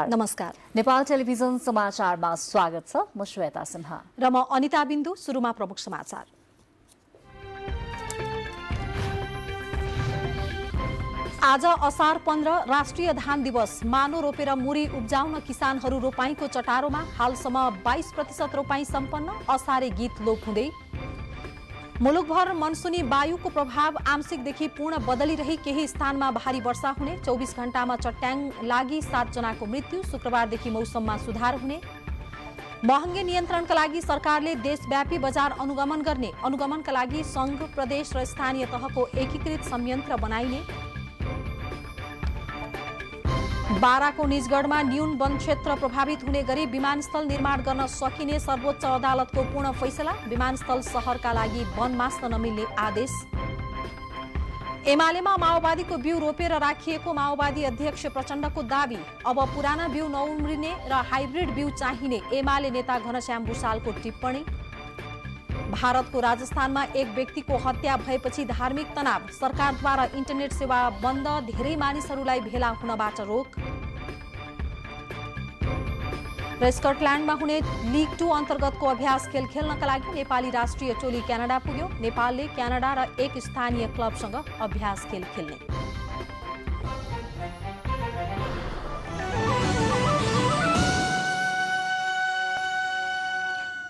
नमस्कार नेपाल टेलिभिजन समाचारमा स्वागत छ। म श्वेता सिन्हा र म अनिता बिन्दु। सुरुमा प्रमुख समाचार। आज असार 15 राष्ट्रिय धान दिवस। मानो रोपेर मुरी उब्जाउन किसानहरू रोपाईको चटारोमा। हालसम्म 22% रोपाई सम्पन्न। असारे गीत लोप हुँदै। मुलुकभर मनसुनी वायुको प्रभाव आंशिकदेखि पूर्ण बदलिरही। केही स्थानमा भारी वर्षा हुने। 24 घण्टामा चट्याङ लागि 7 जनाको मृत्यु। शुक्रबारदेखि मौसममा सुधार हुने। महँगी नियन्त्रणका लागि सरकारले देशव्यापी बजार अनुगमन गर्ने। अनुगमनका लागि संघ, प्रदेश र स्थानीय तहको एकीकृत संयन्त्र बनाइने। बाराको निजगढमा न्यून वन क्षेत्र प्रभावित हुने गरी विमानस्थल निर्माण गर्न सकिने सर्वोच्च अदालतको पूर्ण फैसला। विमानस्थल शहरका लागि वन मास्न नमिल्ने आदेश। एमालेमा माओवादीको बिउ रोपेर राखिएको माओवादी अध्यक्ष प्रचण्डको दावी। अब पुराना बिउ नउम्रिने र हाइब्रिड बिउ चाहिने एमाले नेता घनश्याम भुसालको टिप्पणी। भारतको राजस्थानमा एक व्यक्तिको हत्या भएपछि धार्मिक तनाव। सरकारद्वारा इन्टरनेट सेवा बन्द। धेरै मानिसहरूलाई भेला हुनबाट रोक। र स्कटल्याण्डमा हुने लिग 2 अन्तर्गतको अभ्यास खेल खेल्नका लागि नेपाली राष्ट्रिय टोली क्यानाडा पुग्यो। नेपालले क्यानाडा र एक स्थानीय क्लबसँग अभ्यास खेल खेल्ने।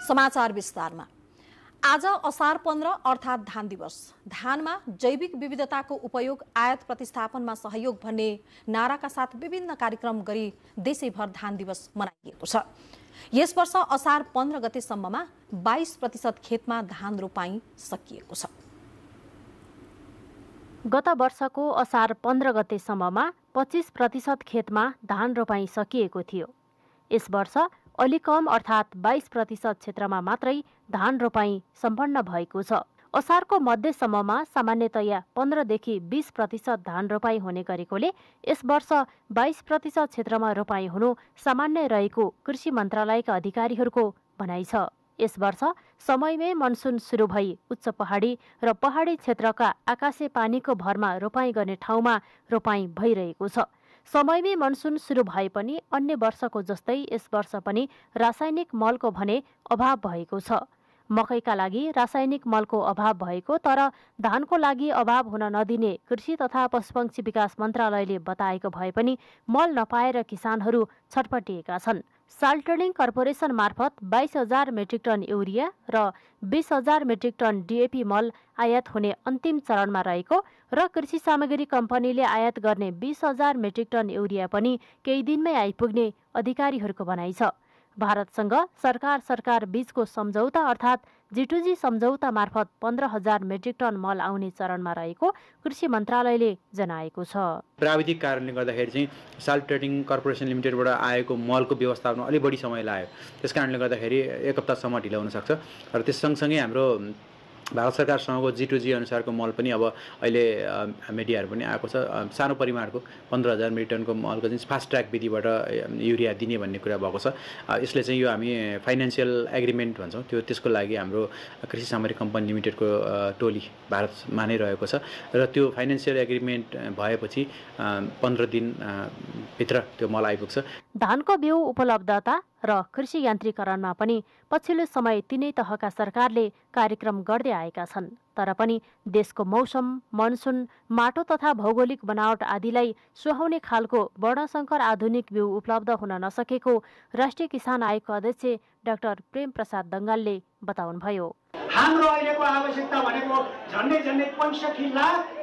समाचार विस्तारमा। आज असार 15 अर्थात् धान दिवस। धानमा जैविक विविधताको उपयोग, आयात प्रतिस्थापनमा सहयोग भन्ने नाराका साथ विभिन्न कार्यक्रम गरी देशैभर धान दिवस मनाइएको छ। यस वर्ष असार 15 गतेसम्ममा 22% खेतमा धान रोपाई सकिएको छ। गत वर्षको असार 15 गतेसम्ममा 25% खेतमा धान रोपाई सकिएको थियो। यस वर्ष अलि कम अर्थात् 22% क्षेत्रमा मात्रै धान रोपाई सम्पन्न भएको छ। असारको मध्यसम्ममा सामान्यतया 15 देखि 20% धान रोपाई हुने गरेकोले यस वर्ष 22% क्षेत्रमा रोपाई हुनु सामान्य रहेको कृषि मन्त्रालयका अधिकारीहरूको भनाइ छ। यस वर्ष समयमै मनसुन सुरु भई उच्च पहाडी र पहाडी क्षेत्रका आकाशे पानीको भरमा रोपाई गर्ने ठाउँमा रोपाई भइरहेको छ। समयमै मनसुन सुरु भए पनि अन्य वर्षको जस्तै यस वर्ष पनि रासायनिक मलको भने अभाव भएको छ। मकैका लागि रासायनिक मलको अभाव भएको तर धानको लागि अभाव हुन नदिने कृषि तथा पशुपक्षी विकास मन्त्रालयले बताएको भए पनि मल नपाएर किसानहरू छटपटिएका छन्। साल्टर्निङ कर्पोरेसन मार्फत 22,000 मेट्रिक टन युरिया र 20,000 मेट्रिक टन डिएपी मल आयात हुने अन्तिम चरणमा रहेको र कृषि सामग्री कम्पनीले आयात गर्ने 20,000 मेट्रिक टन युरिया पनि केही दिनमै आइपुग्ने अधिकारीहरूको भनाइ छ। भारतसँग सरकार बीचको सम्झौता अर्थात् G2G सम्झौता मार्फत 15,000 मेट्रिक टन मल आउने चरणमा रहेको कृषि मन्त्रालयले जनाएको छ। प्राविधिक कारणले गर्दाखेरि चाहिँ साल्ट ट्रेडिङ कर्पोरेसन लिमिटेडबाट आएको मलको व्यवस्थापनमा अलि बढी समय लाग्यो। त्यसकारणले गर्दाखेरि 1 हप्तासम्म ढिलो हुन सक्छ र त्यस सँगसँगै हाम्रो भारत सरकारसँगको G2G अनुसारको मल पनि अब अहिले मिडियाहरू पनि आएको छ। सानो परिमाणको 15,000 मेट्रिक टनको मलको चाहिँ फास्ट ट्र्याक विधिबाट युरिया दिने भन्ने कुरा भएको छ। यसले चाहिँ यो हामी फाइनेन्सियल एग्रिमेन्ट भन्छौँ त्यसको लागि हाम्रो कृषि सामग्री कम्पनी लिमिटेडको टोली भारतमा नै रहेको छ र त्यो फाइनेन्सियल एग्रिमेन्ट भएपछि 15 दिनभित्र त्यो मल आइपुग्छ। धानको बिउ उपलब्धता र कृषि यान्त्रिकरणमा पनि पछिल्लो समय तिनै तहका सरकारले कार्यक्रम गर्दै आएका छन्। तर पनि देशको मौसम, मनसुन, माटो तथा भौगोलिक बनावट आदिलाई सुहाउने खालको वर्णशंकर आधुनिक बिउ उपलब्ध हुन नसकेको राष्ट्रिय किसान आयोगका अध्यक्ष डाक्टर प्रेम प्रसाद दङ्गालले बताउनुभयो। हाम्रो अहिलेको आवश्यकता भनेको झन्डै 65 लाख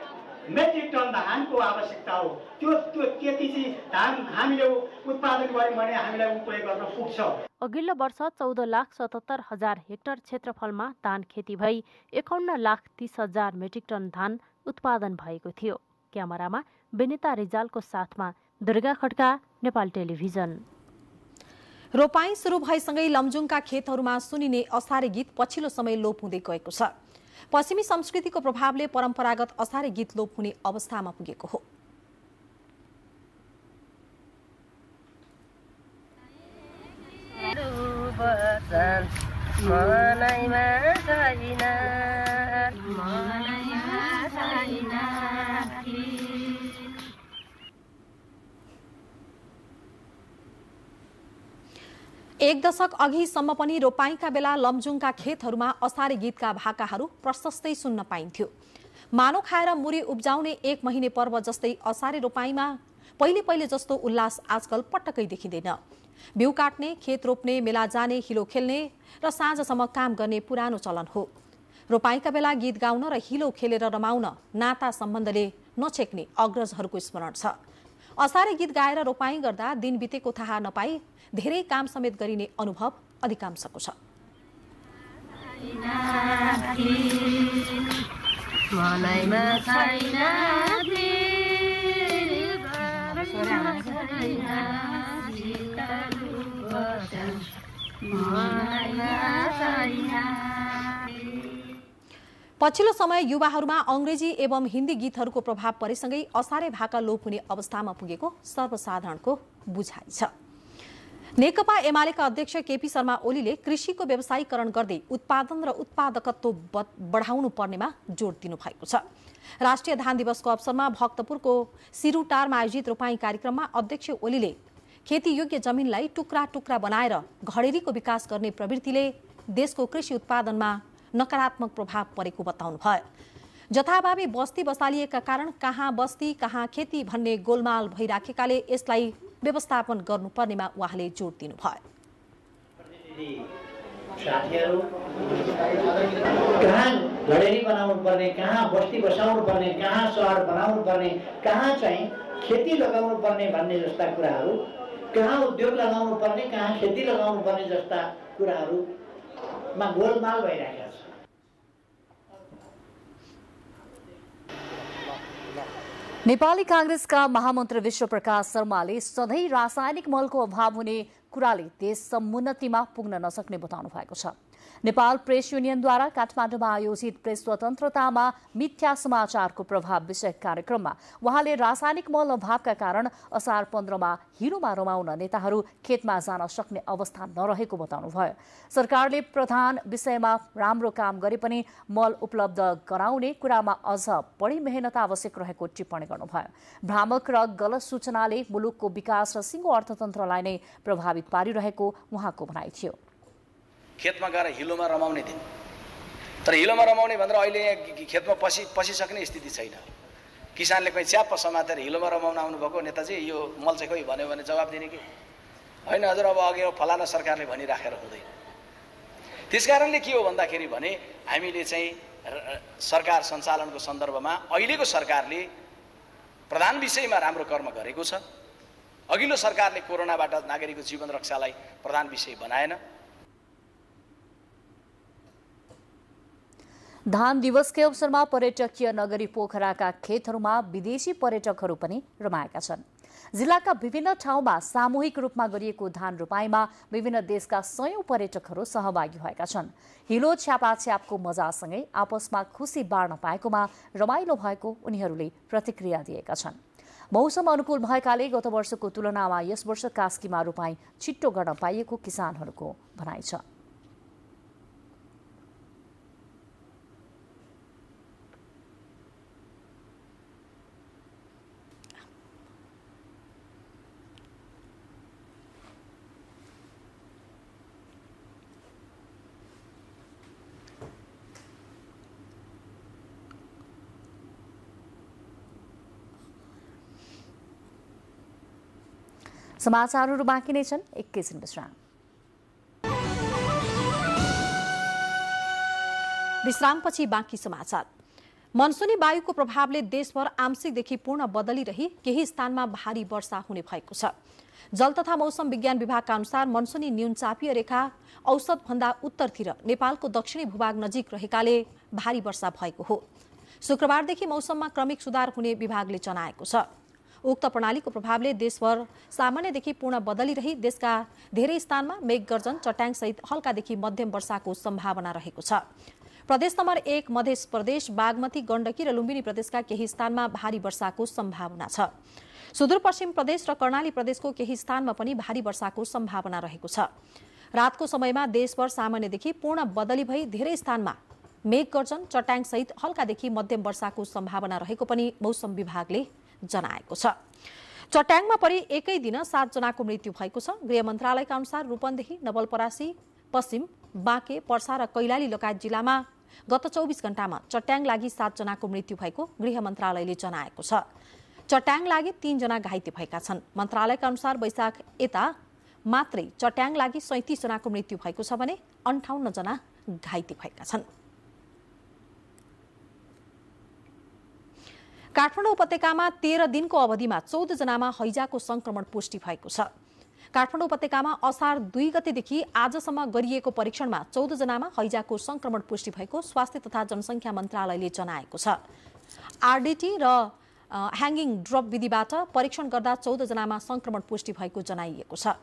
मेट्रिक टन धानको आवश्यकता हो। त्यो त्यति चाहिँ धान हामीले उत्पादन गर्यौं भने हामीलाई उपयोग गर्न पुग्छ। अघिल्लो वर्ष 14,77,000 हेक्टर क्षेत्रफलमा धान खेती भई 51,30,000 मेट्रिक टन धान उत्पादन भएको थियो। क्यामेरामा विनिता रिजालको साथमा दुर्गा खड्का, नेपाल टेलिभिजन। रोपाई सुरु भएसँगै लमजुङका खेतहरूमा सुनिने असारे गीत पछिल्लो समय लोप हुँदै गएको छ। पश्चिमी संस्कृतिको प्रभावले परम्परागत असारे गीत लोप हुने अवस्थामा पुगेको हो। एक दशक अघिसम्म पनि रोपाईका बेला लमजुङका खेतहरूमा असारे गीतका भाकाहरू प्रशस्तै सुन्न पाइन्थ्यो। मानो खाएर मुरी उब्जाउने 1 महिने पर्व जस्तै असारे रोपाईमा पहिले जस्तो उल्लास आजकल पटक्कै देखिँदैन। बिउ काट्ने, खेत रोप्ने, मेला जाने, हिलो खेल्ने र साँझसम्म काम गर्ने पुरानो चलन हो। रोपाईका बेला गीत गाउन र हिलो खेलेर रमाउन नाता सम्बन्धले नछेक्ने अग्रजहरूको स्मरण छ। असारे गीत गाएर रोपाई गर्दा दिन बितेको थाहा नपाई धेरै काम समेत गरिने अनुभव अधिकांशको छ। पछिल्लो समय युवाहरूमा अंग्रेजी एवं हिन्दी गीतहरूको प्रभाव परेसँगै असारे भाका लोप हुने अवस्थामा पुगेको सर्वसाधारणको बुझाइ छ। नेकपा एमालेका अध्यक्ष केपी शर्मा ओलीले कृषिको व्यवसायीकरण गर्दै उत्पादन र उत्पादकत्व बढाउनु पर्नेमा जोड दिनु भएको छ। राष्ट्रिय धान दिवसको अवसरमा भक्तपुरको सिरुटारमा आयोजित रोपाई कार्यक्रममा अध्यक्ष ओलीले खेतीयोग्य जमिनलाई टुक्रा टुक्रा बनाएर घडेरीको विकास गर्ने प्रवृत्तिले देशको कृषि उत्पादनमा नकारात्मक प्रभाव परेको बताउनुभयो। जथाभावी बस्ती बसालिएका कारण कहाँ बस्ती कहाँ खेती भन्ने गोलमाल भइराखेकाले यसलाई व्यवस्थापन गर्नुपर्नेमा उहाँले जोड दिनुभयो। साथीहरू कहाँ घडेरी बनाउनु पर्ने, कहाँ बस्ती बसाउनु पर्ने, कहाँ सहर बनाउनु पर्ने, कहाँ चाहिँ खेती लगाउनु पर्ने भन्ने जस्ता कुराहरू, कहाँ उद्योग लगाउनु पर्ने, कहाँ खेती लगाउनु पर्ने जस्ता कुराहरूमा गोलमाल भइरहेको छ। नेपाली कांग्रेसका महामन्त्री विश्वप्रकाश शर्माले सधैँ रासायनिक मलको अभाव हुने कुराले देश समुन्नतिमा पुग्न नसक्ने बताउनु भएको छ। नेपाल प्रेस युनियनद्वारा काठमाडौँमा आयोजित प्रेस स्वतन्त्रतामा मिथ्या समाचारको प्रभाव विषयक कार्यक्रममा उहाँले रासायनिक मल अभावका कारण असार 15मा हिलोमा रमाउन नेताहरू खेतमा जान सक्ने अवस्था नरहेको बताउनुभयो। सरकारले प्रधान विषयमा राम्रो काम गरे पनि मल उपलब्ध गराउने कुरामा अझ बढी मेहनत आवश्यक रहेको टिप्पणी गर्नुभयो। भ्रामक र गलत सूचनाले मुलुकको विकास र सिङ्गो अर्थतन्त्रलाई नै प्रभावित पारिरहेको उहाँको भनाइ थियो। खेतमा गएर हिलोमा रमाउने दिन, तर हिलोमा रमाउने भनेर अहिले यहाँ खेतमा पसिसक्ने स्थिति छैन। किसानले कहीँ च्याप्प समातेर हिलोमा रमाउन आउनुभएको नेताजी यो मल चाहिँ कोही भन्यो भने जवाब दिने कि होइन हजुर, अब अघि फलाना सरकारले भनिराखेर हुँदैन। त्यस कारणले के हो भन्दाखेरि भने हामीले चाहिँ सरकार सञ्चालनको सन्दर्भमा अहिलेको सरकारले प्रधान विषयमा राम्रो कर्म गरेको छ। अघिल्लो सरकारले कोरोनाबाट नागरिकको जीवन रक्षालाई प्रधान विषय बनाएन। धान दिवसकै अवसरमा पर्यटकीय नगरी पोखराका खेतहरूमा विदेशी पर्यटकहरू पनि रमाएका छन्। जिल्लाका विभिन्न ठाउँमा सामूहिक रूपमा गरिएको धान रोपाईमा विभिन्न देशका सयौं पर्यटकहरू सहभागी भएका छन्। हिलो छ्यापाछ्यापको मजासँगै आपसमा खुसी बाँड्न पाएकोमा रमाइलो भएको उनीहरूले प्रतिक्रिया दिएका छन्। मौसम अनुकूल भएकाले गत वर्षको तुलनामा यस वर्ष कास्कीमा रोपाई छिट्टो गर्न पाइएको किसानहरूको भनाइ छ। समाचारहरू बाँकी नै छन्, एकैछिन विश्राम। विश्रामपछि बाँकी समाचार। मनसुनी वायुको प्रभावले देशभर आंशिकदेखि पूर्ण बदलिरही केही स्थानमा भारी वर्षा हुने भएको छ। जल तथा मौसम विज्ञान विभागका अनुसार मनसुनी न्यूनचापीय रेखा औसतभन्दा उत्तरतिर नेपालको दक्षिणी भूभाग नजिक रहेकाले भारी वर्षा भएको हो। शुक्रबारदेखि मौसममा क्रमिक सुधार हुने विभागले जनाएको छ। उक्त प्रणालीको प्रभावले देशभर सामान्यदेखि पूर्ण बदलिरही देशका धेरै स्थानमा मेघगर्जन, चट्याङसहित हल्कादेखि मध्यम वर्षाको सम्भावना रहेको छ। प्रदेश नम्बर 1 मध्य प्रदेश, बागमती, गण्डकी र लुम्बिनी प्रदेशका केही स्थानमा भारी वर्षाको सम्भावना छ। सुदूरपश्चिम प्रदेश र कर्णाली प्रदेशको केही स्थानमा पनि भारी वर्षाको सम्भावना रहेको छ। रातको समयमा देशभर सामान्यदेखि पूर्ण बदली भई धेरै स्थानमा मेघगर्जन, चट्याङसहित हल्कादेखि मध्यम वर्षाको सम्भावना रहेको पनि मौसम विभागले जनाएको छ। चट्याङमा परि एकै दिन 7 जनाको मृत्यु भएको छ। गृह मन्त्रालयका अनुसार रूपन्देही, नवलपरासी, पश्चिम, बाँके, पर्सा र कैलाली लगायत जिल्लामा गत 24 घण्टामा चट्याङ लागि 7 जनाको मृत्यु भएको गृह मन्त्रालयले जनाएको छ। चट्याङ लागि 3 जना घाइते भएका छन्। मन्त्रालयका अनुसार वैशाख यता मात्रै चट्याङ लागि 37 जनाको मृत्यु भएको छ भने 58 जना घाइते भएका छन्। काठमाडौँ उपत्यकामा 13 दिनको अवधिमा 14 जनामा हैजाको संक्रमण पुष्टि भएको छ। काठमाडौँ उपत्यकामा असार 2 गतेदेखि आजसम्म गरिएको परीक्षणमा 14 जनामा हैजाको संक्रमण पुष्टि भएको स्वास्थ्य तथा जनसङ्ख्या मन्त्रालयले जनाएको छ। आरडीटी र ह्याङ्गिङ ड्रप विधिबाट परीक्षण गर्दा 14 जनामा संक्रमण पुष्टि भएको जनाइएको छ।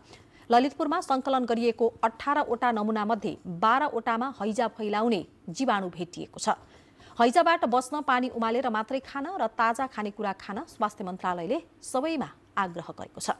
ललितपुरमा सङ्कलन गरिएको 18 वटा नमुनामध्ये 12 वटामा हैजा फैलाउने जीवाणु भेटिएको छ। हैजाबाट बस्न पानी उमालेर मात्रै खान र ताजा खानेकुरा खान स्वास्थ्य मन्त्रालयले सबैमा आग्रह गरेको छ।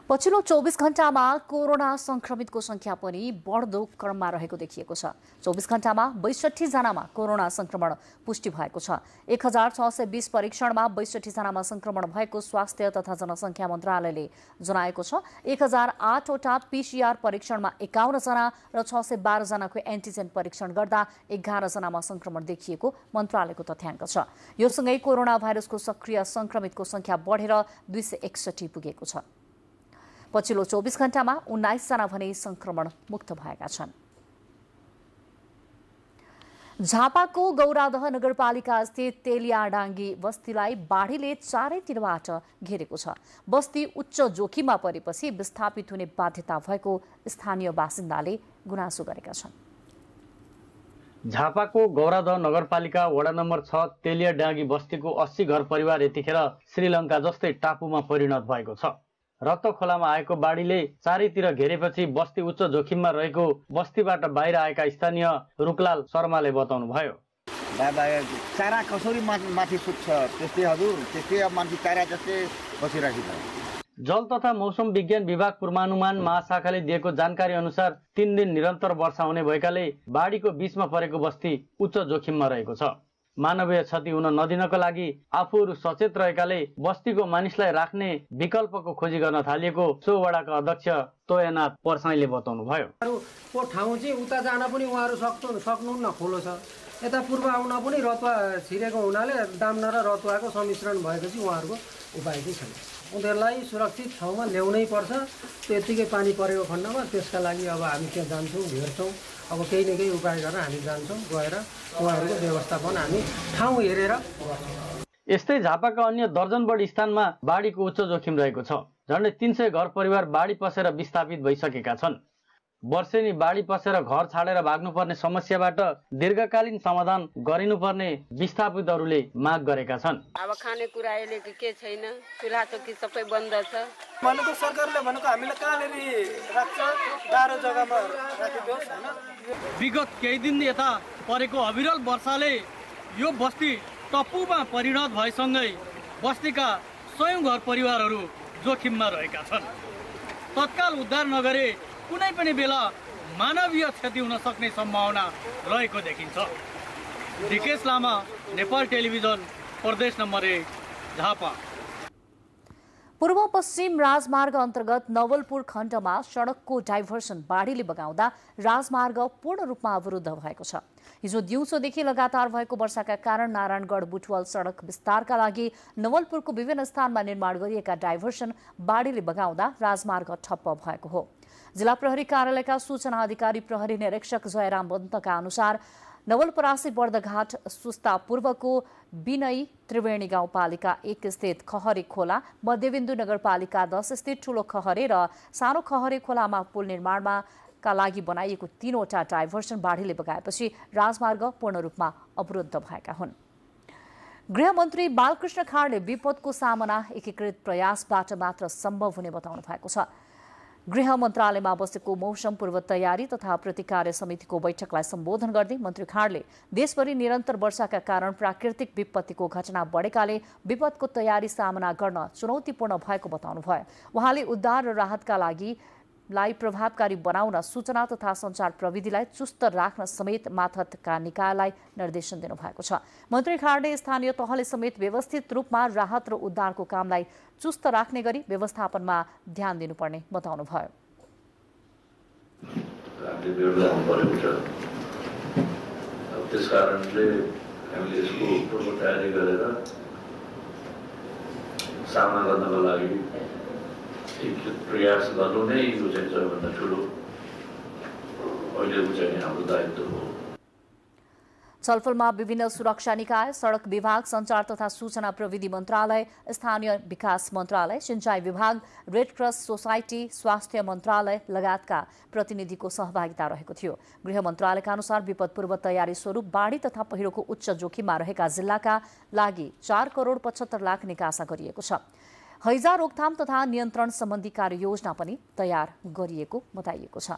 पछिल्लो 24 घण्टामा कोरोना संक्रमितको संख्या पनि बढ्दो क्रममा रहेको देखिएको छ। 24 घण्टामा 62 जनामा कोरोना संक्रमण पुष्टि भएको छ। 1620 परीक्षणमा 62 जनामा संक्रमण भएको स्वास्थ्य तथा जनसङ्ख्या मन्त्रालयले जनाएको छ। 1008 वटा पीसीआर परीक्षणमा 51 जना र 612 जनाको एन्टिजेन परीक्षण गर्दा 11 जनामा संक्रमण देखिएको मन्त्रालयको तथ्याङ्क छ। यो सँगै कोरोना भाइरसको सक्रिय संक्रमितको संख्या बढेर 261 पुगेको छ। पछिल्लो 24 घण्टामा 19 जना भने संक्रमण मुक्त भएका छन्। झापाको गौरादह नगरपालिका स्थित तेलियाडाङ्गी बस्तीलाई बाढीले चारैतिरबाट घेरेको छ। बस्ती उच्च जोखिममा परेपछि विस्थापित हुने बाध्यता भएको स्थानीय बासिन्दाले गुनासो गरेका छन्। झापाको गौरादह नगरपालिका वडा नम्बर 6 तेलियाडाङ्गी बस्तीको 80 घर परिवार यतिखेर श्रीलङ्का जस्तै टापुमा परिणत भएको छ। रत्त खोलामा आएको बाढीले चारैतिर घेरेपछि बस्ती उच्च जोखिममा रहेको बस्तीबाट बाहिर आएका स्थानीय रुकलाल शर्माले बताउनु भयो। दादा चारा कसरी माथि सुत्छ त्यस्तै हजुर, त्यस्तै अब माथि चारा जस्तै बसिरहेको छ। जल तथा मौसम विज्ञान विभाग पूर्वानुमान महाशाखाले दिएको जानकारी अनुसार 3 दिन निरन्तर वर्षा हुने भएकाले बाढीको बीचमा परेको बस्ती उच्च जोखिममा रहेको छ। मानवीय क्षति हुन नदिनको लागि आफूहरू सचेत रहेकाले बस्तीको मानिसलाई राख्ने विकल्पको खोजी गर्न थालिएको सो वडाका अध्यक्ष तोयनाथ पर्साईले बताउनु भयो। को ठाउँ चाहिँ उता जान पनि उहाँहरू सक्नुहुन्न, खोलो छ। यता पूर्व आउन पनि रतुवा छिरेको हुनाले दाम्ना र रतुवाको सम्मिश्रण भएपछि उहाँहरूको उपाय चाहिँ छैन। उनीहरूलाई सुरक्षित ठाउँमा ल्याउनै पर्छ। त्यतिकै पानी परेको खण्डमा त्यसका लागि अब हामी त्यहाँ जान्छौँ, भेट्छौँ। अब केही न केही उपाय गरेर हामी जान्छौँ, गएर उहाँहरूको व्यवस्थापन हामी ठाउँ हेरेर। यस्तै झापाका अन्य दर्जन बढी स्थानमा बाढीको उच्च जोखिम रहेको छ। झन्डै 300 घर परिवार बाढी पसेर विस्थापित भइसकेका छन्। वर्षेनी बाढी पसेर घर छाडेर भाग्नुपर्ने समस्याबाट दीर्घकालीन समाधान गरिनुपर्ने विस्थापितहरूले माग गरेका छन्। अब खानेकुरा अहिले के छैन, चुल्हा चौकी सबै बन्द छ। भनेको सरकारले भनेको हामीले कहाँनेरि राख्छ, गाह्रो जग्गामा राखिदियोस् हैन। विगत केही दिन यता परेको अविरल वर्षाले यो बस्ती टप्पुमा परिणत भएसँगै बस्तीका सयौं घर परिवारहरू जोखिममा रहेका छन्। तत्काल उद्धार नगरे कुनै पनि बेला मानवीय क्षति हुन सक्ने सम्भावना रहेको देखिन्छ। डिकेश लामा, नेपाल टेलिभिजन, प्रदेश नम्बर 1, झापा। पूर्व पश्चिम राजमार्ग अन्तर्गत नवलपुर खण्डमा सडकको डाइभर्सन बाढीले बगाउँदा राजमार्ग पूर्ण रूपमा अवरुद्ध भएको छ। हिजो दिउँसोदेखि लगातार भएको वर्षाका कारण नारायणगढ बुटवल सडक विस्तारका लागि नवलपुरको विभिन्न स्थानमा निर्माण गरिएका डाइभर्सन बाढीले बगाउँदा राजमार्ग ठप्प भएको हो। जिल्ला प्रहरी कार्यालयका सूचना अधिकारी प्रहरी निरीक्षक जयराम बन्तका अनुसार नवलपरासी बर्दघाट सुस्ता पूर्वको विनयी त्रिवेणी गाउँपालिका 1 स्थित खहरे खोला, मध्यबिन्दु नगरपालिका 10 स्थित ठूलो खहरे र सानो खहरे खोलामा पुल निर्माणमा का लागि बनाइएको 3 वटा डाइभर्सन बाढीले बगाएपछि राजमार्ग पूर्ण रूपमा अवरुद्ध भएका हुन्। गृहमन्त्री बालकृष्ण खाडले विपदको सामना एकीकृत प्रयासबाट मात्र सम्भव हुने बताउनु भएको छ। गृह मन्त्रालयमा बसेको मौसम पूर्व तयारी तथा प्रतिकार समितिको बैठकलाई सम्बोधन गर्दै मन्त्री खाडले देशभरि निरन्तर वर्षाका कारण प्राकृतिक विपत्तिको घटना बढेकाले विपदको तयारी सामना गर्न चुनौतीपूर्ण भएको बताउनुभयो। उहाँले उद्धार र राहतका लागि लाई प्रभावकारी बनाउन सूचना तथा सञ्चार प्रविधिलाई चुस्त राख्न समेत मातहतका निकायलाई निर्देशन दिनुभएको छ। मन्त्री खाँडले स्थानीय तहले समेत व्यवस्थित रूपमा राहत र उद्धारको कामलाई चुस्त राख्ने गरी व्यवस्थापनमा ध्यान दिनुपर्ने बताउनुभयो। त्यसकारणले हामीले यसको पूर्व तयारी गरेर सामना गर्नको लागि प्रयास गर्नु नै यो चाहिँ सबैभन्दा ठुलो अहिलेको चाहिँ हाम्रो दायित्व हो। छलफलमा विभिन्न सुरक्षा निकाय, सडक विभाग, सञ्चार तथा सूचना प्रविधि मन्त्रालय, स्थानीय विकास मन्त्रालय, सिंचाई विभाग, रेड क्रस सोसाइटी, स्वास्थ्य मन्त्रालय लगायतका प्रतिनिधिको सहभागिता रहेको थियो। गृह मन्त्रालयका अनुसार विपद पूर्व तयारी स्वरूप बाढी तथा पहिरोको उच्च जोखिममा रहेका जिल्लाका लागि 4 करोड 75 लाख निकासा गरिएको छ। हैजा रोकथाम तथा नियन्त्रण सम्बन्धी कार्ययोजना पनि तयार गरिएको बताइएको छ।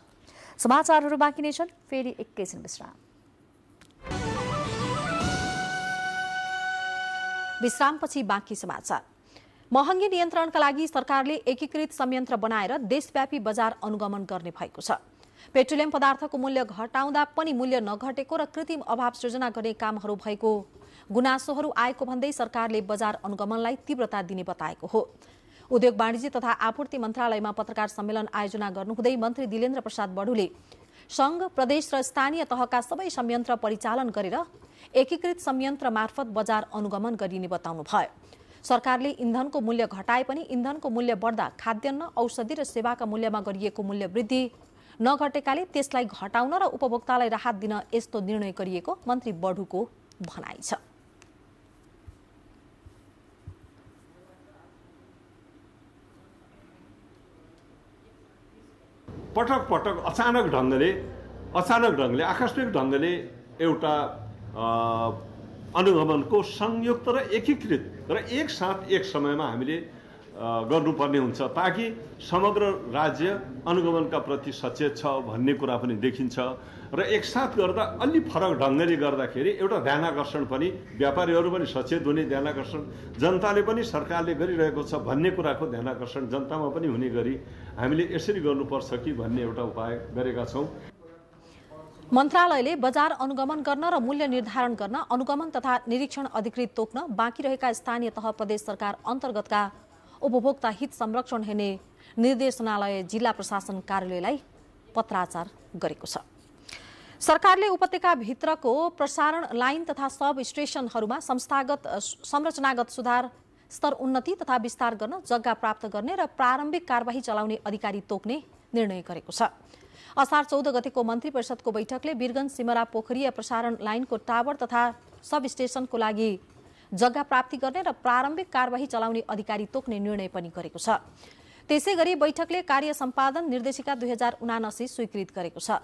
समाचारहरू बाँकी नै छन्, फेरि एकैछिन विश्राम। विश्रामपछि बाँकी समाचार। महँगी नियन्त्रणका लागि सरकारले एकीकृत संयन्त्र बनाएर देशव्यापी बजार अनुगमन गर्ने भएको छ। पेट्रोलियम पदार्थको मूल्य घटाउँदा पनि मूल्य नघटेको र कृत्रिम अभाव सृजना गर्ने कामहरू भएको गुनासोहरू आएको भन्दै सरकारले बजार अनुगमनलाई तीव्रता दिने बताएको हो। उद्योग वाणिज्य तथा आपूर्ति मन्त्रालयमा पत्रकार सम्मेलन आयोजना गर्नुहुँदै मन्त्री दिलेन्द्र प्रसाद बडुले संघ, प्रदेश र स्थानीय तहका सबै संयन्त्र परिचालन गरेर एकीकृत संयन्त्र मार्फत बजार अनुगमन गरिने बताउनुभयो। सरकारले इन्धनको मूल्य घटाए पनि इन्धनको मूल्य बढ्दा खाद्यान्न, औषधि र सेवाका मूल्यमा गरिएको मूल्य वृद्धि नघटेकाले त्यसलाई घटाउन र उपभोक्तालाई राहत दिन यस्तो निर्णय गरिएको मन्त्री बडुको भनाइ छ। पटक पटक अचानक ढङ्गले आकस्मिक ढङ्गले एउटा अनुगमनको संयुक्त र एकीकृत र एकसाथ एक समयमा हामीले गर्नुपर्ने हुन्छ ताकि समग्र राज्य अनुगमनका प्रति सचेत छ भन्ने कुरा पनि देखिन्छ र एकसाथ गर्दा अलि फरक ढङ्गले गर्दाखेरि एउटा ध्यानाकर्षण पनि व्यापारीहरू पनि सचेत हुने ध्यानाकर्षण, जनताले पनि सरकारले गरिरहेको छ भन्ने कुराको ध्यानाकर्षण जनतामा पनि हुने गरी हामीले यसरी गर्नुपर्छ कि भन्ने एउटा उपाय गरेका छौँ। मन्त्रालयले बजार अनुगमन गर्न र मूल्य निर्धारण गर्न अनुगमन तथा निरीक्षण अधिकृत तोक्न बाँकी रहेका स्थानीय तह, प्रदेश सरकार अन्तर्गतका उपभोक्ता हित संरक्षण हेर्ने निर्देशनालय जिल्ला प्रशासन कार्यालयलाई पत्राचार गरेको छ। सरकारले उपत्यकाभित्रको प्रसारण लाइन तथा सब स्टेशनहरूमा संरचनागत सुधार, स्तर उन्नति तथा विस्तार गर्न जग्गा प्राप्त गर्ने र प्रारम्भिक कारबाही चलाउने अधिकारी तोक्ने निर्णय गरेको छ। असार 14 गतेको मन्त्री परिषदको बैठकले वीरगञ्ज सिमरा पोखरिया प्रसारण लाइनको टावर तथा सब स्टेशनको लागि जग्गा प्राप्ति गर्ने र प्रारम्भिक कारबाही चलाउने अधिकारी तोक्ने निर्णय पनि गरेको छ। त्यसैगरी बैठकले कार्य सम्पादन निर्देशिका 2079 स्वीकृत गरेको छ।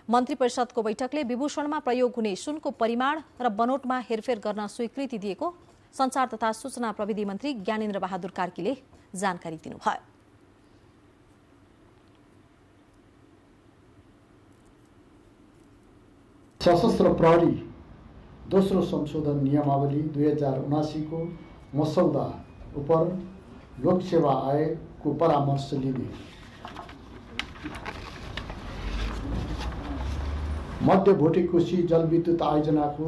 मन्त्री परिषदको बैठकले विभूषणमा प्रयोग हुने सुनको परिमाण र बनोटमा हेरफेर गर्न स्वीकृति दिएको सञ्चार तथा सूचना प्रविधि मन्त्री ज्ञानेन्द्र बहादुर कार्कीले जानकारी दिनुभयो। सशस्त्र प्रहरी दोस्रो संशोधन नियमावली 2079 को मसौदा उप लोकसेवा आयोगको परामर्श लिने, मध्य भोटेकोशी जलविद्युत आयोजनाको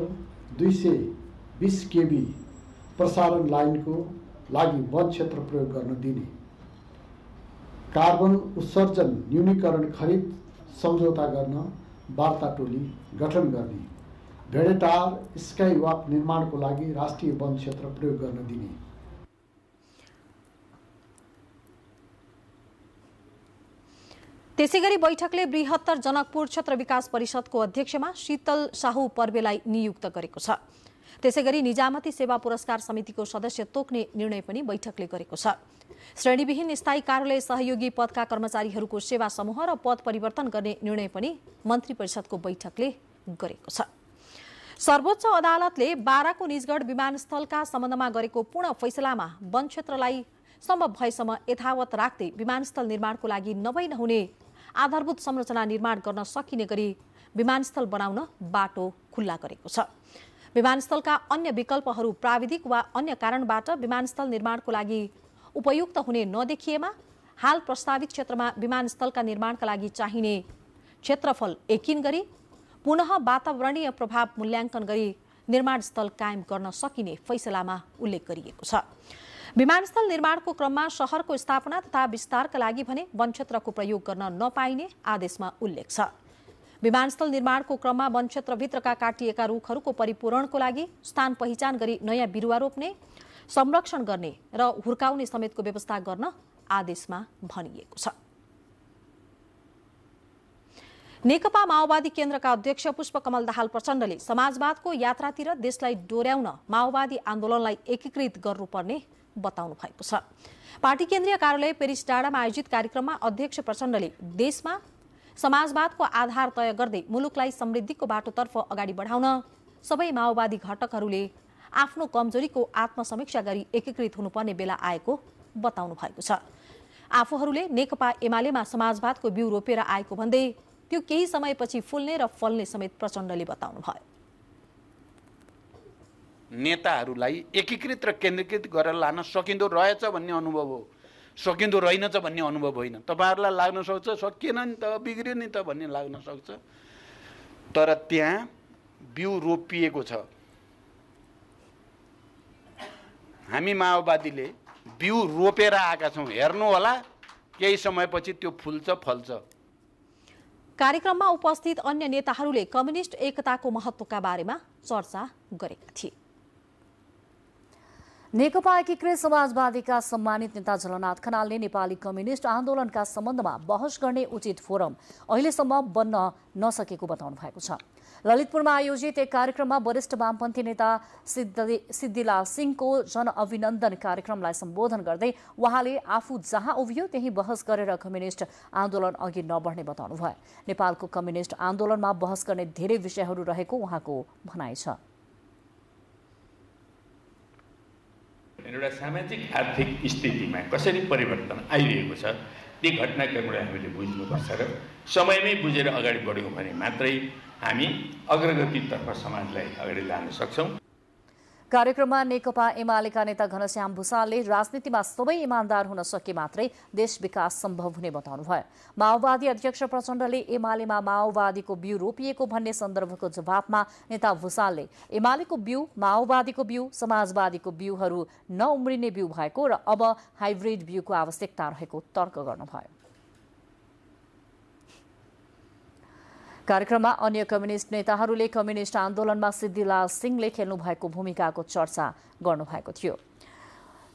220 केबी प्रसारण लाइनको लागि वन क्षेत्र प्रयोग गर्न दिने, कार्बन उत्सर्जन न्यूनीकरण खरिद सम्झौता गर्न वार्ता टोली गठन गर्ने, भेडेटार स्काई वक निर्माणको लागि राष्ट्रिय वन क्षेत्र प्रयोग गर्न दिने। त्यसैगरी बैठकले बृहत्तर जनकपुर क्षेत्र विकास परिषदको अध्यक्षमा शीतल साहु पर्वेलाई नियुक्त गरेको छ। त्यसैगरी निजामती सेवा पुरस्कार समितिको सदस्य तोक्ने निर्णय पनि बैठकले गरेको छ। श्रेणीविहीन स्थायी कार्यालय सहयोगी पदका कर्मचारीहरूको सेवा समूह र पद परिवर्तन गर्ने निर्णय पनि मन्त्री परिषदको बैठकले गरेको छ। सर्वोच्च अदालतले बाराको निजगढ विमानस्थलका सम्बन्धमा गरेको पूर्ण फैसलामा वन क्षेत्रलाई सम्भव भएसम्म यथावत राख्दै विमानस्थल निर्माणको लागि नहुने आधारभूत संरचना निर्माण गर्न सकिने गरी विमानस्थल बनाउन बाटो खुल्ला गरेको छ। विमानस्थलका अन्य विकल्पहरू प्राविधिक वा अन्य कारणबाट विमानस्थल निर्माणको लागि उपयुक्त हुने नदेखिएमा हाल प्रस्तावित क्षेत्रमा विमानस्थलका निर्माणका लागि चाहिने क्षेत्रफल एकिन गरी पुनः वातावरणीय प्रभाव मूल्याङ्कन गरी निर्माण स्थल कायम गर्न सकिने फैसलामा उल्लेख गरिएको छ। विमानस्थल निर्माणको क्रममा शहरको स्थापना तथा विस्तारका लागि भने वन क्षेत्रको प्रयोग गर्न नपाइने आदेशमा उल्लेख छ। विमानस्थल निर्माणको क्रममा वन क्षेत्रभित्रका काटिएका रुखहरूको परिपूरणको लागि स्थान पहिचान गरी नयाँ बिरुवा रोप्ने, संरक्षण गर्ने र हुर्काउने समेतको व्यवस्था गर्न आदेशमा भनिएको छ। नेकपा माओवादी केन्द्रका अध्यक्ष पुष्पकमल दाहाल प्रचण्डले समाजवादको यात्रातिर देशलाई डोर्याउन माओवादी आन्दोलनलाई एकीकृत गर्नुपर्ने बताउनु भएको छ। पार्टी केन्द्रीय कार्यालय पेरिस डाँडामा आयोजित कार्यक्रममा अध्यक्ष प्रचण्डले देशमा समाजवादको आधार तय गर्दै मुलुकलाई समृद्धिको बाटोतर्फ अगाडि बढाउन सबै माओवादी घटकहरूले आफ्नो कमजोरीको आत्मसमीक्षा गरी एकीकृत हुनुपर्ने बेला आएको बताउनु भएको छ। आफूहरूले नेकपा एमालेमा समाजवादको बिउ रोपेर आएको भन्दै त्यो केही समयपछि फुल्ने र फल्ने समेत प्रचण्डले बताउनु भयो। नेताहरूलाई एकीकृत र केन्द्रीकृत गरेर लान सकिँदो रहेछ भन्ने अनुभव हो, सकिँदो रहेनछ भन्ने अनुभव होइन। तपाईँहरूलाई लाग्न सक्छ सकिएन नि त, बिग्रियो नि त भन्ने लाग्न सक्छ, तर त्यहाँ बिउ रोपिएको छ। हामी माओवादीले बिउ रोपेर आएका छौँ, हेर्नु होला केही समयपछि त्यो फुल्छ फल्छ। कार्यक्रममा उपस्थित अन्य नेताहरूले कम्युनिस्ट एकताको महत्त्वका बारेमा चर्चा गरेका थिए। नेकपा एकीकृत समाजवादीका सम्मानित नेता झलनाथ खनालले नेपाली कम्युनिस्ट आन्दोलनका सम्बन्धमा बहस गर्ने उचित फोरम अहिलेसम्म बन्न नसकेको बताउनु भएको छ। ललितपुरमा आयोजित एक कार्यक्रममा वरिष्ठ वामपन्थी नेता सिद्धिलाल सिंहको जनअभिनन्दन कार्यक्रमलाई सम्बोधन गर्दै उहाँले आफू जहाँ उभियो त्यही बहस गरेर कम्युनिस्ट आन्दोलन अघि नबढ्ने बताउनु भयो। नेपालको कम्युनिस्ट आन्दोलनमा बहस गर्ने धेरै विषयहरू रहेको उहाँको भनाइ छ। एउटा सामाजिक आर्थिक स्थितिमा कसरी परिवर्तन आइरहेको छ ती घटनाक्रमलाई हामीले बुझ्नुपर्छ र समयमै बुझेर अगाडि बढ्यौँ भने मात्रै हामी अग्रगतितर्फ समाजलाई अगाडि लान सक्छौँ। कार्यक्रममा नेकपा एमालेका नेता घनश्याम भुसालले राजनीतिमा सबै इमान्दार हुन सके मात्रै देश विकास सम्भव हुने बताउनु भयो। माओवादी अध्यक्ष प्रचण्डले एमालेमा माओवादीको बिउ रोपिएको भन्ने सन्दर्भको जवाफमा नेता भुसालले एमालेको बिउ माओवादीको बिउ समाजवादीको बिउहरू नउम्रिने बिउ भएको र अब हाइब्रिड बिउको आवश्यकता रहेको तर्क गर्नुभयो। कार्यक्रममा अन्य कम्युनिस्ट नेताहरूले कम्युनिस्ट आन्दोलनमा सिद्धिलाल सिंहले खेल्नु भएको भूमिकाको चर्चा गर्नुभएको थियो।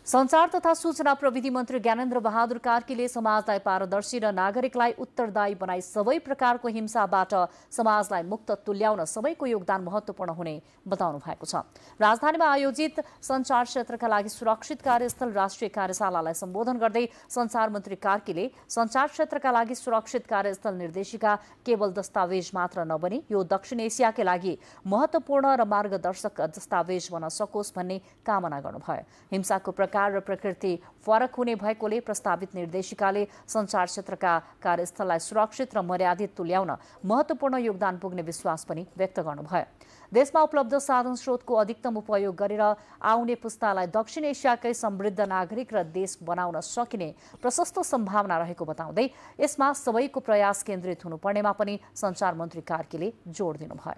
संचार तथा सूचना प्रविधि मन्त्री ज्ञानेन्द्र बहादुर कार्कीले समाजलाई पारदर्शी र नागरिकलाई उत्तरदायी बनाई सबै प्रकारको हिंसाबाट समाजलाई मुक्त तुल्याउन सबैको योगदान महत्त्वपूर्ण हुने बताउनु भएको छ। राजधानीमा आयोजित संचार क्षेत्रका लागि सुरक्षित कार्यस्थल राष्ट्रिय कार्यशालालाई सम्बोधन गर्दै संचार मन्त्री कार्कीले संचार क्षेत्रका लागि सुरक्षित कार्यस्थल निर्देशिका केवल दस्तावेज मात्र नबनी यो दक्षिण एसियाकै लागि महत्त्वपूर्ण र मार्गदर्शक दस्तावेज बन्न सकोस् भन्ने कामना गर्नुभयो। हिंसाको र प्रकृति फरक हुने भएकोले प्रस्तावित निर्देशिकाले संचार क्षेत्रका कार्यस्थललाई सुरक्षित र मर्यादित तुल्याउन महत्त्वपूर्ण योगदान पुग्ने विश्वास पनि व्यक्त गर्नुभयो। देशमा उपलब्ध साधन स्रोतको अधिकतम उपयोग गरेर आउने पुस्तालाई दक्षिण एसियाकै समृद्ध नागरिक र देश बनाउन सकिने प्रशस्त सम्भावना रहेको बताउँदै यसमा सबैको प्रयास केन्द्रित हुनुपर्नेमा पनि संचार मन्त्री कार्कीले जोड दिनुभयो।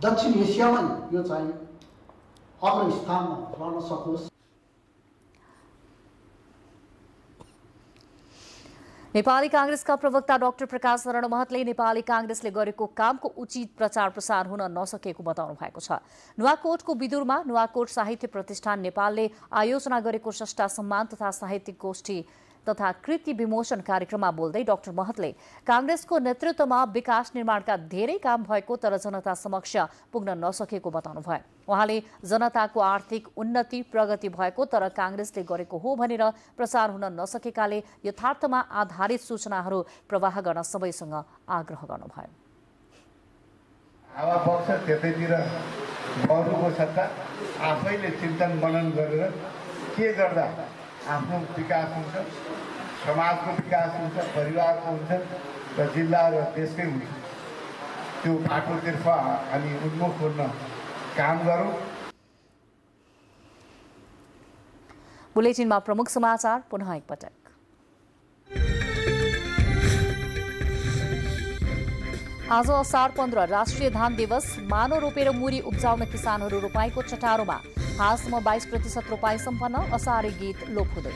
दक्षिण एसियामा यो चाहिँ अग्र स्थानमा रहन सकोस्। नेपाली कांग्रेसका प्रवक्ता डाक्टर प्रकाश शरण महतले नेपाली कांग्रेसले गरेको कामको उचित प्रचार प्रसार हुन नसकेको बताउनु भएको छ। नुवाकोटको बिदुरमा नुवाकोट साहित्य प्रतिष्ठान नेपालले आयोजना गरेको स्रष्टा सम्मान तथा साहित्यिक गोष्ठी तथा कृति विमोचन कार्यक्रममा बोल्दै डाक्टर महतले कांग्रेसको नेतृत्वमा विकास निर्माणका धेरै काम भएको तर जनता समक्ष पुग्न नसकेको बताउनु भयो। उहाँले जनताको आर्थिक उन्नति प्रगति भएको तर कांग्रेसले गरेको हो भनेर प्रचार हुन नसकेकाले यथार्थमा आधारित सूचनाहरू प्रवाह गर्न सबैसँग आग्रह गर्नुभयो। हावा बग्छ त्यतैतिर बढ्नुको सट्टा आफैले चिन्तन मनन गरेर के गर्दा आफ्नो विकास हुन्छ, समाजको विकास हुन्छ, परिवारको हुन्छ र जिल्ला र देशकै हुन्छ, त्यो बाटोतर्फ हामी उन्मुख हुन काम गरौँ। बुलेटिनमा प्रमुख समाचार पुनः एकपटक। आज असार 15 राष्ट्रिय धान दिवस। मानो रोपेर मुरी उब्जाउन किसानहरू रोपाईको चटारोमा। हालसम्म 22% रोपाई सम्पन्न। असारे गीत लोप हुँदै।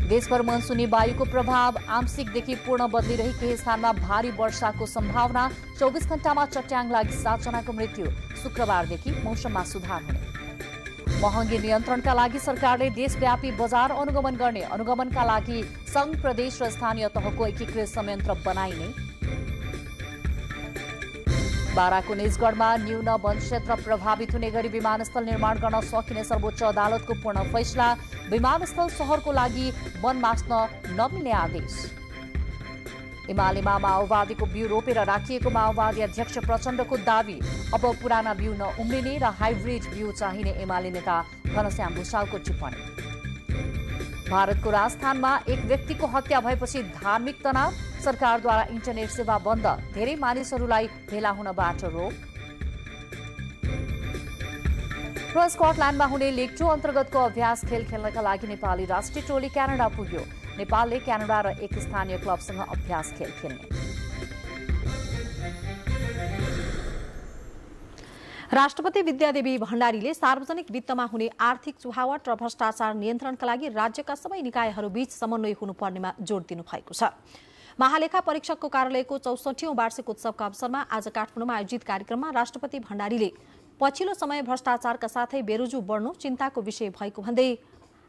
देशभर मनसुनी वायुको प्रभाव आंशिकदेखि पूर्ण बदलिरही केही स्थानमा भारी वर्षाको सम्भावना। 24 घण्टामा चट्याङ लागि 7 जनाको मृत्यु। शुक्रबारदेखि मौसममा सुधार हुने। महँगी नियन्त्रणका लागि सरकारले देशव्यापी बजार अनुगमन गर्ने। अनुगमनका लागि संघ, प्रदेश र स्थानीय तहको एकीकृत संयन्त्र बनाइने। बाराको निजगढमा न्यून वन क्षेत्र प्रभावित हुने गरी विमानस्थल निर्माण गर्न सकिने सर्वोच्च अदालतको पूर्ण फैसला। विमानस्थल शहरको लागि वन मास्न नमिल्ने आदेश। एमालेमा माओवादीको बिउ रोपेर राखिएको माओवादी अध्यक्ष प्रचण्डको दावी। अब पुराना बिउ नउम्रिने र हाइब्रिड बिउ चाहिने एमाले नेता घनश्याम भुषालको टिप्पणी। भारतको राजस्थानमा एक व्यक्तिको हत्या भएपछि धार्मिक तनाव। सरकारद्वारा इन्टरनेट सेवा बन्द। धेरै मानिसहरूलाई भेला हुनबाट रोक। र स्कटल्याण्डमा हुने लिग 2 अन्तर्गतको अभ्यास खेल खेल्नका लागि नेपाली राष्ट्रिय टोली क्यानाडा पुग्यो। नेपालले क्यानाडा र एक स्थानीय क्लबसँग अभ्यास खेल खेल्ने। राष्ट्रपति विद्यादेवी भण्डारीले सार्वजनिक वित्तमा हुने आर्थिक चुहावट र भ्रष्टाचार नियन्त्रणका लागि राज्यका सबै निकायहरूबीच समन्वय हुनुपर्नेमा जोड दिनु भएको छ। महालेखा परीक्षकको कार्यालयको 64औं वार्षिक उत्सवका अवसरमा आज काठमाडौँमा आयोजित कार्यक्रममा राष्ट्रपति भण्डारीले पछिल्लो समय भ्रष्टाचारका साथै बेरोजु बढ्नु चिन्ताको विषय भएको भन्दै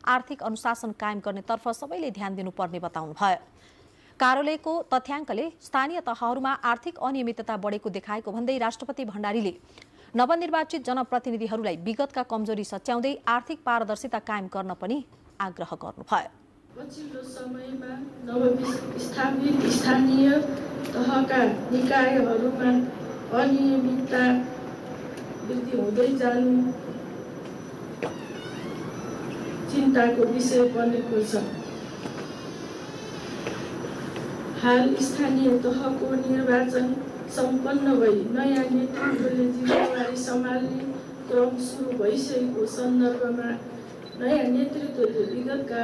आर्थिक अनुशासन कायम गर्नेतर्फ सबैले ध्यान दिनुपर्ने बताउनुभयो। कार्यालयको तथ्याङ्कले स्थानीय तहहरूमा आर्थिक अनियमितता बढेको देखाएको भन्दै राष्ट्रपति भण्डारीले नवनिर्वाचित जनप्रतिनिधिहरूलाई विगतका कमजोरी सच्याउँदै आर्थिक पारदर्शिता कायम गर्न पनि आग्रह गर्नुभयो। पछिल्लो समयमा नवस्थापित स्थानीय तहका निकायहरूमा अनियमितता वृद्धि हुँदै जानु चिन्ताको विषय बनेको छ। हाल स्थानीय तहको निर्वाचन सम्पन्न भई नयाँ नेतृत्वले जिम्मेवारी सम्हाल्ने क्रम सुरु भइसकेको सन्दर्भमा नयाँ नेतृत्वले विगतका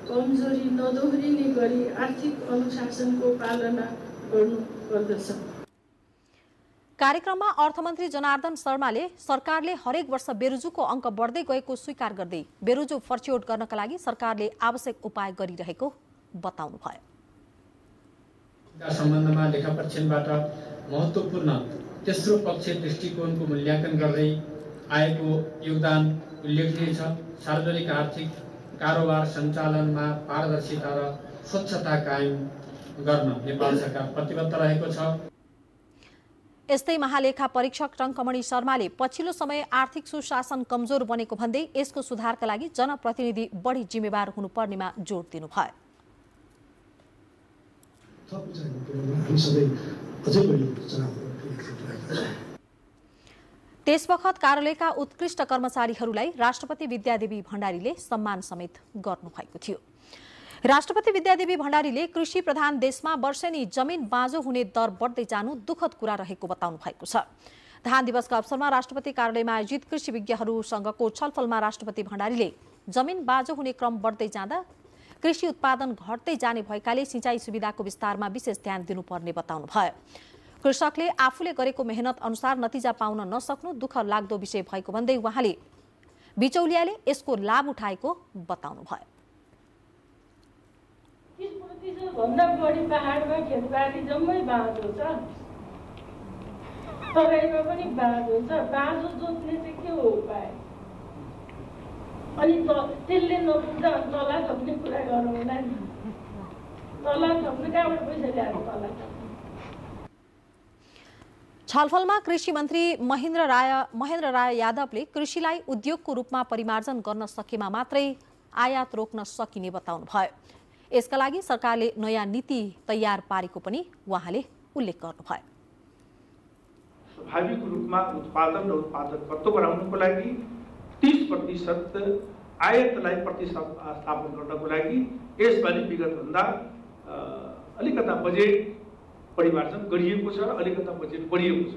कमजोरी नदोहोरिने गरी आर्थिक अनुशासनको पालना गर्नुपर्दछ। कार्यक्रममा अर्थमन्त्री जनार्दन शर्माले सरकारले हरेक वर्ष बेरोजुको अङ्क बढ्दै गएको स्वीकार गर्दै बेरोजु फर्चियोट गर्नका लागि सरकारले आवश्यक उपाय गरिरहेको बताउनुभयो। सम्बन्धमा लेखापरीक्षणबाट महत्त्वपूर्ण तेस्रो पक्ष दृष्टिकोणको मूल्याङ्कन गर्दै आएको योगदान उल्लेखनीय छ। सार्वजनिक आर्थिक कारोबार सञ्चालनमा पारदर्शिता र स्वच्छता कायम गर्न नेपाल सरकार प्रतिबद्ध रहेको छ। यस्तै महालेखा परीक्षक टङ्कमणि शर्माले पछिल्लो समय आर्थिक सुशासन कमजोर बनेको भन्दै यसको सुधारका लागि जनप्रतिनिधि बढी जिम्मेवार हुनुपर्नेमा जोड दिनुभयो। त्यसवखत कार्यालयका उत्कृष्ट कर्मचारीहरूलाई राष्ट्रपति विद्यादेवी भण्डारीले सम्मान समेत गर्नुभएको थियो। राष्ट्रपति विद्यादेवी भण्डारीले कृषि प्रधान देशमा वर्षेनी जमिन बाँझो हुने दर बढ्दै जानु दुःखद कुरा रहेको बताउनु भएको छ। धान दिवसका अवसरमा राष्ट्रपति कार्यालयमा आयोजित कृषि विज्ञहरूसँगको छलफलमा राष्ट्रपति भण्डारीले जमिन बाँझो हुने क्रम बढ्दै जाँदा कृषि उत्पादन घट्दै जाने भएकाले सिंचाई सुविधाको विस्तारमा विशेष ध्यान दिनुपर्ने बताउनुभयो। कृषकले आफूले गरेको मेहनत अनुसार नतिजा पाउन नसक्नु दुःख लाग्दो विषय भएको भन्दै उहाँले बिचौलियाले यसको लाभ उठाएको बताउनुभयो। भन्दा बढी पहाडमा खेतबारी जम्मै बाँझो छ, तराईमा पनि बाँझो छ। बाँझो जोत्ने चाहिँ के हो उपाय? अनि त्यसले नपुग्दा तला थप्ने कुरा गरौँ होला नि। तला थप्नु कहाँबाट पैसा ल्याएर तला थप्नु? छलफलमा कृषि मन्त्री महेन्द्र राय यादवले कृषिलाई उद्योगको रूपमा परिमार्जन गर्न सकेमा मात्रै आयात रोक्न सकिने बताउनुभयो। यसका लागि सरकारले नयाँ नीति तयार पारेको पनि उहाँले उल्लेख गर्नुभयो। स्वाभाविक रूपमा उत्पादन र उत्पादकत्व बढाउनको लागि 30% आयातलाई प्रतिस्थापन गर्नको लागि यसपालि विगतभन्दा अलिकता बजेट परिमार्जन गरिएको छ, अलिकता बजेट बढिएको छ।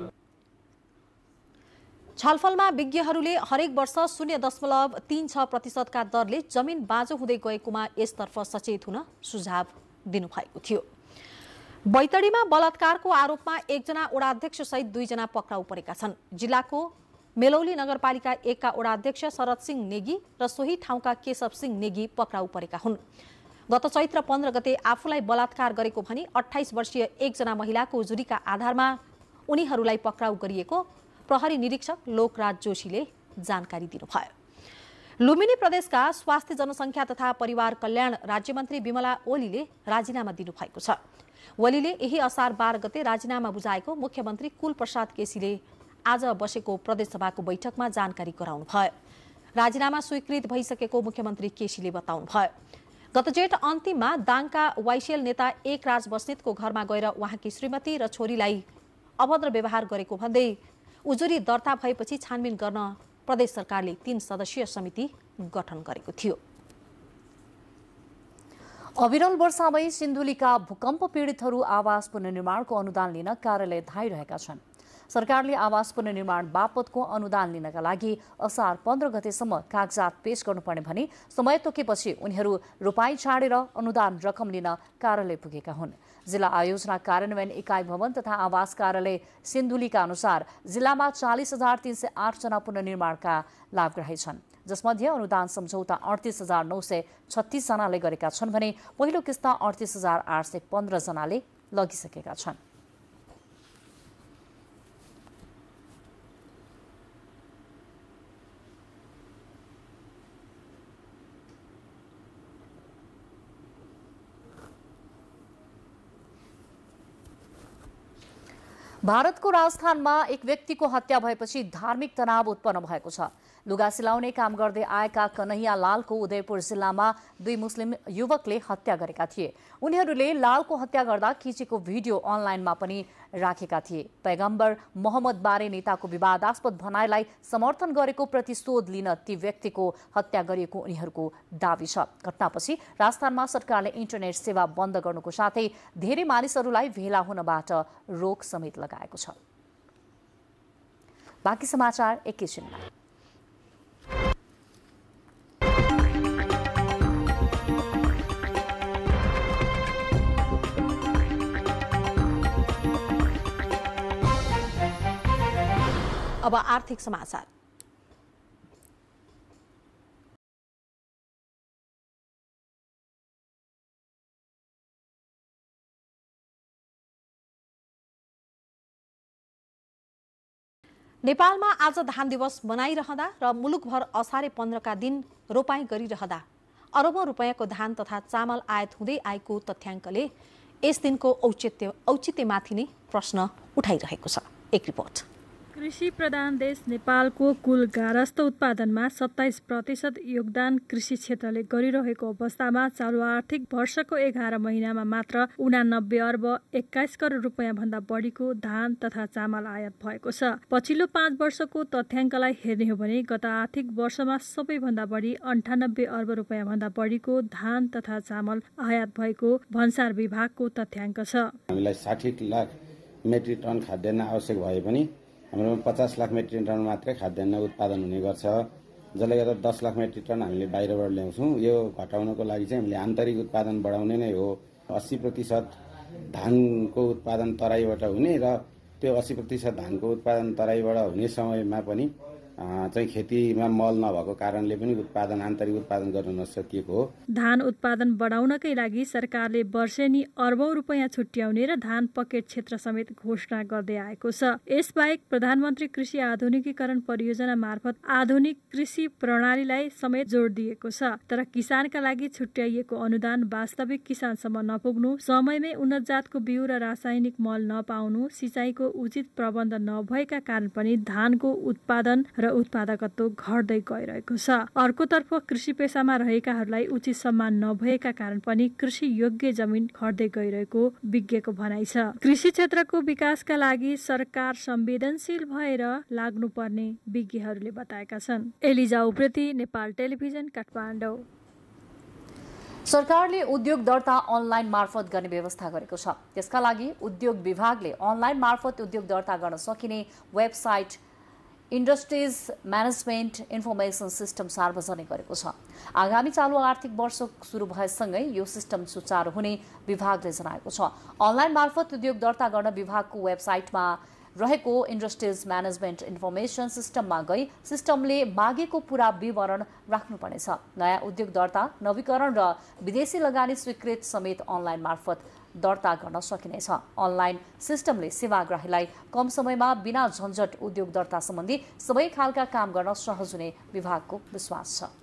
छलफलमा विज्ञहरूले हरेक वर्ष 0.36% का दरले जमिन बाँझो हुँदै गएकोमा यसतर्फ सचेत हुन सुझाव दिनुभएको थियो। बैतडीमा बलात्कारको आरोपमा एकजना वडाध्यक्ष सहित 2 जना पक्राउ परेका छन्। जिल्लाको मेलौली नगरपालिका 1 का वडाध्यक्ष शरद सिंह नेगी र सोही ठाउँका केशव सिंह नेगी पक्राउ परेका हुन्। गत चैत्र 15 गते आफूलाई बलात्कार गरेको भनी 28 वर्षीय एकजना महिलाको उजुरीका आधारमा उनीहरूलाई पक्राउ गरिएको प्रहरी निरीक्षक लोकराज जोशीले जानकारी दिनुभयो। लुम्बिनी प्रदेशका स्वास्थ्य जनसङ्ख्या तथा परिवार कल्याण राज्यमन्त्री विमला ओलीले राजीनामा दिनुभएको छ। ओलीले यही असार 12 गते राजीनामा बुझाएको मुख्यमन्त्री कुलप्रसाद केसीले आज बसेको प्रदेशसभाको बैठकमा जानकारी गराउनुभयो। राजीनामा स्वीकृत भइसकेको मुख्यमन्त्री केसीले बताउनुभयो। गत जेठ अन्तिममा दाङका वाइसिएल नेता एकराज बस्नेतको घरमा गएर उहाँकी श्रीमती र छोरीलाई अभद्र व्यवहार गरेको भन्दै उजुरी दर्ता भएपछि छानबिन गर्न प्रदेश सरकारले 3 सदस्यीय समिति गठन गरेको थियो। अविरल वर्षामै सिन्धुलीका भूकम्प पीडितहरू आवास पुनर्निर्माणको अनुदान लिन कार्यालय धाइरहेका छन्। सरकारले आवास पुनर्निर्माण बापतको अनुदान लिनका लागि असार 15 गतेसम्म कागजात पेश गर्नुपर्ने भनी समय तोकेपछि उनीहरू रोपाई छाडेर अनुदान रकम लिन कार्यालय पुगेका हुन्। जिल्ला आयोजना कार्यान्वयन इकाइ भवन तथा आवास कार्यालय सिन्धुलीका अनुसार जिल्लामा 40,308 जना पुनर्निर्माणका लाभग्राही छन्, जसमध्ये अनुदान सम्झौता 38,936 जनाले गरेका छन् भने पहिलो किस्ता 38,815 जनाले लगिसकेका छन्। भारतको राजस्थानमा एक व्यक्तिको हत्या भएपछि धार्मिक तनाव उत्पन्न भएको छ। लुगा सिलाउने काम गर्दै आएका कन्हैया लालको उदयपुर जिल्लामा 2 मुस्लिम युवकले हत्या गरेका थिए। उनीहरूले लालको हत्या गर्दा खिचेको भिडियो अनलाइनमा पनि राखेका थिए। पैगम्बर मोहम्मद बारे नेताको विवादास्पद भनाइलाई समर्थन गरेको प्रतिशोध लिन ती व्यक्तिको हत्या गरिएको उनीहरूको दावी छ। घटनापछि राजस्थानमा सरकारले इन्टरनेट सेवा बन्द गर्नुको साथै धेरै मानिसहरूलाई भेला हुनबाट रोक समेत लगाएको छ। बाँकी समाचार एकैछिनमा। अब आर्थिक समाचार। नेपालमा आज धान दिवस मनाइरहँदा र मुलुकभर असारे 15 का दिन रोपाई गरिरहँदा अरबौं रुपैयाँको धान तथा चामल आयात हुँदै आएको तथ्याङ्कले यस दिनको औचित्यमाथि नै प्रश्न उठाइरहेको छ। एक रिपोर्ट। कृषि प्रधान देश नेपालको कुल गारस्थ उत्पादनमा 27% योगदान कृषि क्षेत्रले गरिरहेको अवस्थामा चालु आर्थिक वर्षको 11 महिनामा मात्र 89 अर्ब 21 करोड रुपैयाँ भन्दा बढीको धान तथा चामल आयात भएको छ। पछिल्लो 5 वर्षको तथ्याङ्कलाई हेर्ने हो भने गत आर्थिक वर्षमा सबैभन्दा बढी 98 अर्ब रुपैयाँ भन्दा बढीको धान तथा चामल आयात भएको भन्सार विभागको तथ्याङ्क छ। हामीलाई 60 लाख मेट्रिक टन खाद्यान्न आवश्यक भए पनि हाम्रो 50 लाख मेट्रिक टन मात्रै खाद्यान्न उत्पादन हुने गर्छ, जसले गर्दा 10 लाख मेट्रिक टन हामीले बाहिरबाट ल्याउँछौँ। यो घटाउनको लागि चाहिँ हामीले आन्तरिक उत्पादन बढाउने नै हो। 80% धानको उत्पादन तराईबाट हुने र त्यो 80% धानको उत्पादन तराईबाट हुने समयमा पनि चाहिँ खेतीमा मल नभएको कारणले पनि उत्पादन आन्तरिक उत्पादन गर्न नसकिएको हो। धान उत्पादन बढाउनकै लागि सरकारले वर्षेनी अर्बौं रुपैयाँ छुट्याउने र धान पकेट क्षेत्र समेत घोषणा गर्दै आएको छ। यसबाहेक प्रधानमन्त्री कृषि आधुनिकीकरण परियोजना मार्फत आधुनिक कृषि प्रणालीलाई समेत जोड दिएको छ। तर किसानका लागि छुट्याइएको अनुदान वास्तविक किसानसम्म नपुग्नु, समयमै उन्नत जातको बिउ र रासायनिक मल नपाउनु, सिँचाइको उचित प्रबन्ध नभएका कारण पनि धानको उत्पादन र उत्पादकत्व घट्दै गइरहेको छ। अर्कोतर्फ कृषि पेसामा रहेकाहरूलाई उचित सम्मान नभएका कारण पनि कृषि योग्य जमिन घट्दै गइरहेको विज्ञको भनाइ छ। कृषि क्षेत्रको विकासका लागि सरकार संवेदनशील भएर लाग्नुपर्ने विज्ञहरूले बताएका छन्। एलिजा उप्रेती, नेपाल टेलिभिजन, काठमाडौँ। सरकारले उद्योग दर्ता अनलाइन मार्फत गर्ने व्यवस्था गरेको छ। त्यसका लागि उद्योग विभागले अनलाइन मार्फत उद्योग दर्ता गर्न सकिने website industries management information system सार्वजनिक गरेको छ। आगामी चालु आर्थिक वर्ष सुरु भएसँगै यो सिस्टम सुचारू हुने विभागले जनाएको छ। अनलाइन मार्फत उद्योग दर्ता गर्न विभागको वेबसाइटमा रहेको इन्डस्ट्रिज म्यानेजमेन्ट इन्फर्मेसन सिस्टममा गई सिस्टमले मागेको पूरा विवरण राख्नुपर्नेछ। नयाँ उद्योग दर्ता, नवीकरण र विदेशी लगानी स्वीकृत समेत अनलाइन मार्फत दर्ता गर्न सकिनेछ। अनलाइन सिस्टमले सेवाग्राहीलाई कम समयमा बिना झन्झट उद्योग दर्ता सम्बन्धी सबै खालका काम गर्न सहज हुने विभागको विश्वास छ।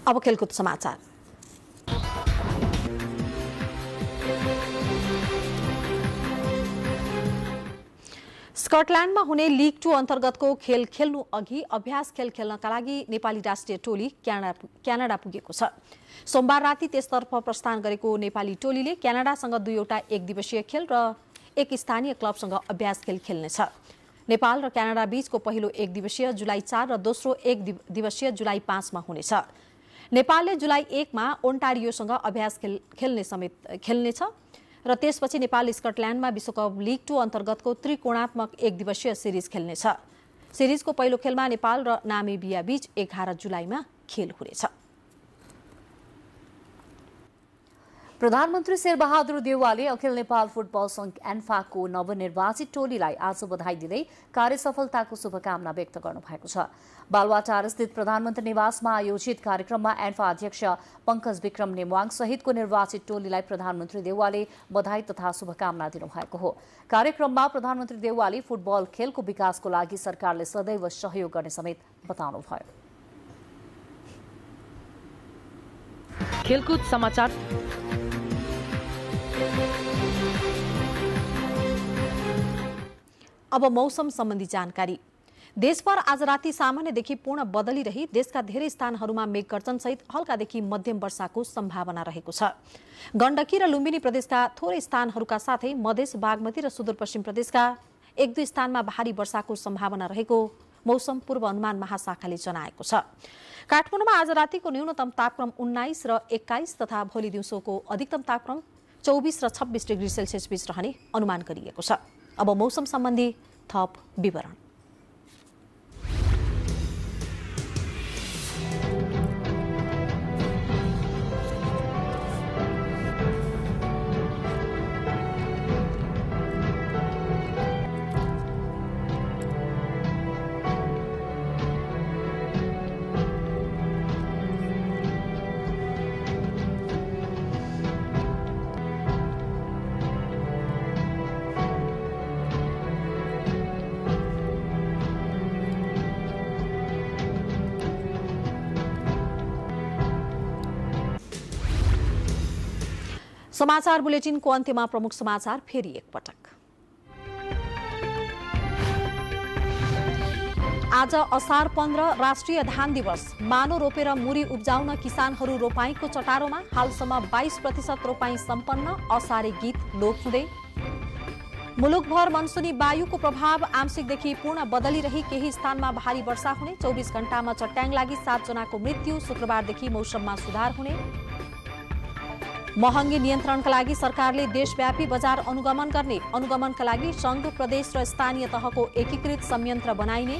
अब खेलकुद समाचार। स्कटल्यान्डमा हुने लिग 2 अन्तर्गतको खेल खेल्नु अघि अभ्यास खेल खेल्नका लागि नेपाली राष्ट्रिय टोली क्यानाडा पुगेको छ। सोमबार राति त्यसतर्फ प्रस्थान गरेको नेपाली टोलीले क्यानाडासँग 2वटा एकदिवसीय खेल र एक स्थानीय क्लबसँग अभ्यास खेल खेल्नेछ। नेपाल र क्यानाडा बीचको पहिलो एकदिवसीय जुलाई 4 र दोस्रो एकदिवसीय जुलाई 5 मा हुनेछ। नेपालले जुलाई 1 मा ओन्टारियोसँग अभ्यास खेल्नेछ र त्यसपछि नेपाल स्कटल्यान्डमा विश्वकप लिग 2 अन्तर्गतको त्रिकोणात्मक एकदिवसीय सिरिज खेल्नेछ। सिरिजको पहिलो खेलमा नेपाल र नामिबिया बीच 11 जुलाईमा खेल हुनेछ। प्रधानमन्त्री शेरबहादुर देउवाले अखिल नेपाल फुटबल संघ एन्फाको नवनिर्वाचित टोलीलाई आज बधाई दिँदै कार्यसफलताको शुभकामना व्यक्त गर्नुभएको छ। बालुवाटार स्थित प्रधानमन्त्री निवासमा आयोजित कार्यक्रममा एन्फा अध्यक्ष पंकज विक्रम नेमवाङ सहितको निर्वाचित टोलीलाई प्रधानमन्त्री देउवाले बधाई तथा शुभकामना दिनुभएको हो। कार्यक्रममा प्रधानमन्त्री देउवाले फुटबल खेलको विकासको लागि सरकारले सदैव सहयोग गर्ने समेत बताउनुभयो। खेलकुद समाचार। अब मौसम सम्बन्धी जानकारी। देशभर आज राति सामान्यदेखि पूर्ण बदली रही देशका धेरै स्थानहरूमा मेघगर्जन सहित हल्कादेखि मध्यम वर्षाको सम्भावना रहेको छ। गण्डकी र लुम्बिनी प्रदेशका थोरै स्थानहरूका साथै मधेस, बागमती र सुदूरपश्चिम प्रदेशका 1-2 स्थानमा भारी वर्षाको सम्भावना रहेको मौसम पूर्वानुमान महाशाखाले जनाएको छ। काठमाडौँमा आज रातिको न्यूनतम तापक्रम 19 र 21 तथा भोलि दिउँसोको अधिकतम तापक्रम 24 र 26 डिग्री सेल्सियस बीच रहने अनुमान गरिएको छ। अब मौसम सम्बन्धी थप विवरण। समाचार बुलेटिनको अन्त्यमा प्रमुख समाचार फेरि एकपटक। आज असार 15 राष्ट्रिय धान दिवस। मानो रोपेर मुरी उब्जाउन किसानहरू रोपाईको चटारोमा। हालसम्म 22% रोपाई सम्पन्न। असारे गीत लोप हुँदै। मुलुकभर मनसुनी वायुको प्रभाव आंशिकदेखि पूर्ण बदली रही केही स्थानमा भारी वर्षा हुने। 24 घण्टामा चट्याङ लागि 7 जनाको मृत्यु। शुक्रबारदेखि मौसममा सुधार हुने। महँगी नियन्त्रणका लागि सरकारले देशव्यापी बजार अनुगमन गर्ने। अनुगमनका लागि संघ, प्रदेश र स्थानीय तहको एकीकृत संयन्त्र बनाइने।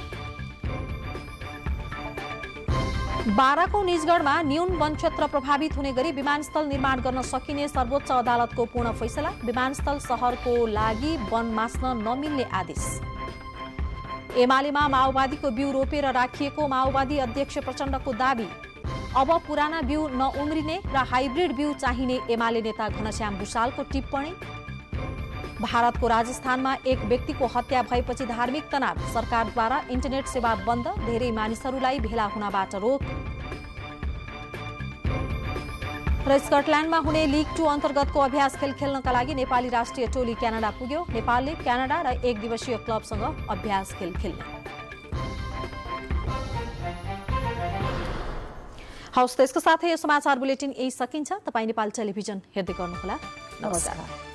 बाराको निजगढमा न्यून वन क्षेत्र प्रभावित हुने गरी विमानस्थल निर्माण गर्न सकिने सर्वोच्च अदालतको पूर्ण फैसला। विमानस्थल शहरको लागि वन मास्न नमिल्ने आदेश। एमालेमा माओवादीको बिउ रोपेर राखिएको माओवादी अध्यक्ष प्रचण्डको दाबी। अब पुराना बिउ नउम्रिने र हाइब्रिड बिउ चाहिने एमाले नेता घनश्याम भुषालको टिप्पणी। भारतको राजस्थानमा एक व्यक्तिको हत्या भएपछि धार्मिक तनाव। सरकारद्वारा इन्टरनेट सेवा बन्द। धेरै मानिसहरूलाई भेला हुनबाट रोक। र स्कटल्यान्डमा हुने लिग 2 अन्तर्गतको अभ्यास खेल खेल्नका लागि नेपाली राष्ट्रिय टोली क्यानाडा पुग्यो। नेपालले क्यानाडा र एक दिवसीय क्लबसँग अभ्यास खेल खेल्ने। हवस्, त्यसको साथै यो समाचार बुलेटिन यही सकिन्छ। तपाईँ नेपाल टेलिभिजन हेर्दै गर्नुहोला। नमस्कार।